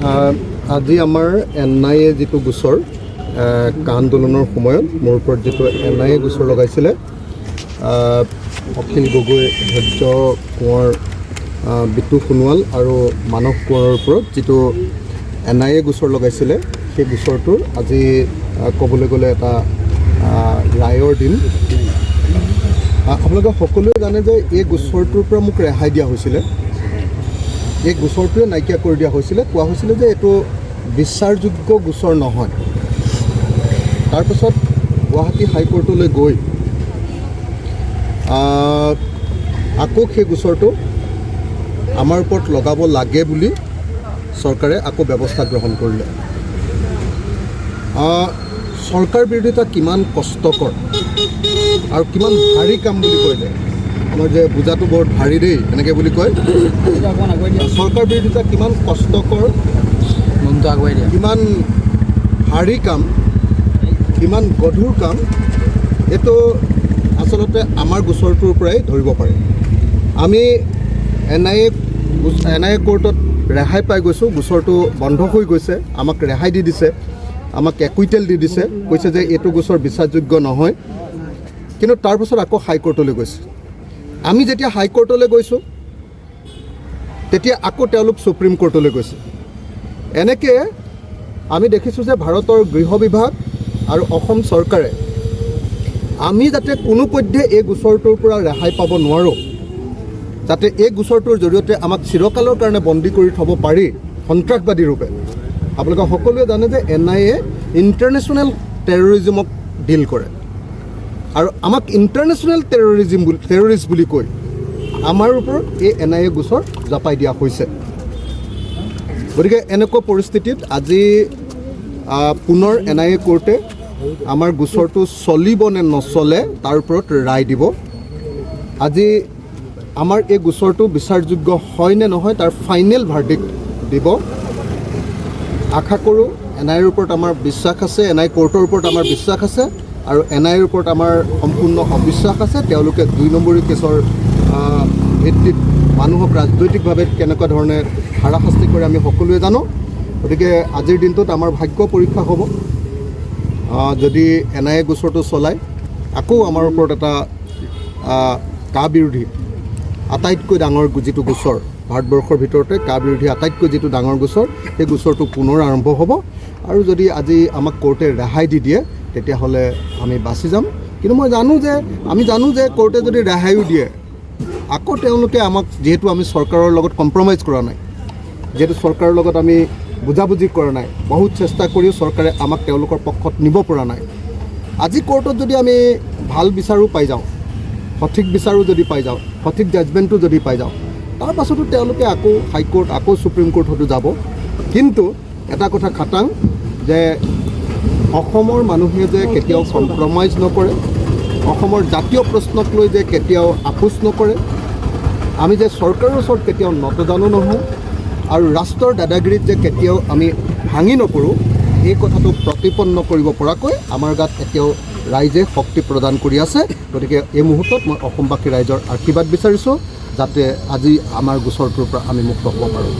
আজি আমাৰ NIA যিটো গোচৰ আন্দোলনৰ সময়ত মোৰ ওপৰত যিটো NIA গোচৰ লগাইছিলে অখিল গগৈ, ধৈৰ্য কোঁৱৰ, বিতু সোণোৱাল আৰু মানস কোঁৱৰৰ ওপৰত যিটো NIA গোচৰ লগাইছিলে সেই গোচৰটোৰ আজি ক'বলৈ গ'লে এটা ৰায়ৰ দিন। আপোনালোকে সকলোৱে জানে যে এই গোচৰটোৰ পৰা মোক ৰেহাই দিয়া হৈছিলে। এই গোচৰটোৱে নাইকিয়া কৰি দিয়া হৈছিলে, কোৱা হৈছিলে যে এইটো বিচাৰযোগ্য গোচৰ নহয়। তাৰপিছত গুৱাহাটী হাইকোৰ্টলৈ গৈ আকৌ সেই গোচৰটো আমাৰ ওপৰত লগাব লাগে বুলি চৰকাৰে আকৌ ব্যৱস্থা গ্ৰহণ কৰিলে। চৰকাৰ বিৰোধিতা কিমান কষ্টকৰ আৰু কিমান ভাৰী কাম বুলি কয় যে আমাৰ যে বুজাটো বৰ ভাৰী দেই এনেকৈ বুলি কয়। চৰকাৰ বিৰোধিতা কিমান কষ্টকৰ, কিমান ভাৰী কাম, কিমান গধুৰ কাম, এইটো আচলতে আমাৰ গোচৰটোৰ পৰাই ধৰিব পাৰে। আমি NIA কোৰ্টত ৰেহাই পাই গৈছোঁ, গোচৰটো বন্ধ হৈ গৈছে, আমাক ৰেহাই দি দিছে, আমাক একুইটেল দি দিছে, কৈছে যে এইটো গোচৰ বিচাৰযোগ্য নহয়। কিন্তু তাৰপিছত আকৌ হাইকোৰ্টলৈ গৈছে। আমি যেতিয়া হাইকোৰ্টলৈ গৈছোঁ তেতিয়া আকৌ তেওঁলোক সুপ্ৰিম কোৰ্টলৈ গৈছে। এনেকৈ আমি দেখিছোঁ যে ভাৰতৰ গৃহ বিভাগ আৰু অসম চৰকাৰে আমি যাতে কোনোপধ্যে এই গোচৰটোৰ পৰা ৰেহাই পাব নোৱাৰোঁ, যাতে এই গোচৰটোৰ জৰিয়তে আমাক চিৰকালৰ কাৰণে বন্দী কৰি থ'ব পাৰি সন্ত্ৰাসবাদী ৰূপে। আপোনালোকে সকলোৱে জানে যে NIA ইণ্টাৰনেশ্যনেল টেৰৰিজিমক ডিল কৰে আৰু আমাক ইণ্টাৰনেশ্যনেল টেৰৰিষ্ট বুলি কৈ আমাৰ ওপৰত এই NIA গোচৰ জাপাই দিয়া হৈছে। গতিকে এনেকুৱা পৰিস্থিতিত আজি পুনৰ NIA কোৰ্টে আমাৰ গোচৰটো চলিব নে নচলে তাৰ ওপৰত ৰায় দিব। আজি আমাৰ এই গোচৰটো বিচাৰযোগ্য হয় নে নহয় তাৰ ফাইনেল ভাৰ্ডিক্ট দিব। আশা কৰোঁ NIAৰ ওপৰত আমাৰ বিশ্বাস আছে, NIA কোৰ্টৰ ওপৰত আমাৰ বিশ্বাস আছে আৰু NIAৰ ওপৰত আমাৰ সম্পূৰ্ণ অবিশ্বাস আছে। তেওঁলোকে 2 নম্বৰী কেছৰ ভিত্তিত মানুহক ৰাজনৈতিকভাৱে কেনেকুৱা ধৰণে হাৰাশাস্তি কৰে আমি সকলোৱে জানো। গতিকে আজিৰ দিনটোত আমাৰ ভাগ্য পৰীক্ষা হ'ব। যদি NIA গোচৰটো চলায় আকৌ আমাৰ ওপৰত এটা কা বিৰোধী আটাইতকৈ ডাঙৰ যিটো গোচৰ ভাৰতবৰ্ষৰ ভিতৰতে কা বিৰোধী আটাইতকৈ যিটো ডাঙৰ গোচৰ, সেই গোচৰটো পুনৰ আৰম্ভ হ'ব। আৰু যদি আজি আমাক কোৰ্টে ৰেহাই দি দিয়ে তেতিয়াহ'লে আমি বাচি যাম। কিন্তু আমি জানো যে কোৰ্টে যদি ৰেহাইও দিয়ে আকৌ তেওঁলোকে আমাক, যিহেতু আমি চৰকাৰৰ লগত কম্প্ৰমাইজ কৰা নাই, যিহেতু চৰকাৰৰ লগত আমি বুজাবুজি কৰা নাই, বহুত চেষ্টা কৰিও চৰকাৰে আমাক তেওঁলোকৰ পক্ষত নিব পৰা নাই। আজি কোৰ্টত যদি আমি ভাল বিচাৰো পাই যাওঁ, সঠিক বিচাৰো যদি পাই যাওঁ, সঠিক জাজমেণ্টটো যদি পাই যাওঁ, তাৰ পাছতো তেওঁলোকে আকৌ হাইকোৰ্ট আকৌ সুপ্ৰিম কোৰ্টতো যাব। কিন্তু এটা কথা খাটাং যে অসমৰ মানুহে যে কেতিয়াও কম্প্ৰমাইজ নকৰে, অসমৰ জাতীয় প্ৰশ্নক লৈ যে কেতিয়াও আপোচ নকৰে, আমি যে চৰকাৰৰ ওচৰত কেতিয়াও নতজানু নহওঁ আৰু ৰাষ্ট্ৰৰ দাদাগিৰিত যে কেতিয়াও আমি ভাঙি নপৰোঁ, এই কথাটো প্ৰতিপন্ন কৰিব পৰাকৈ আমাৰ গাত এতিয়াও ৰাইজে শক্তি প্ৰদান কৰি আছে। গতিকে এই মুহূৰ্তত মই অসমবাসী ৰাইজৰ আশীৰ্বাদ বিচাৰিছোঁ যাতে আজি আমাৰ গোচৰটোৰ পৰা আমি মুক্ত হ'ব পাৰোঁ।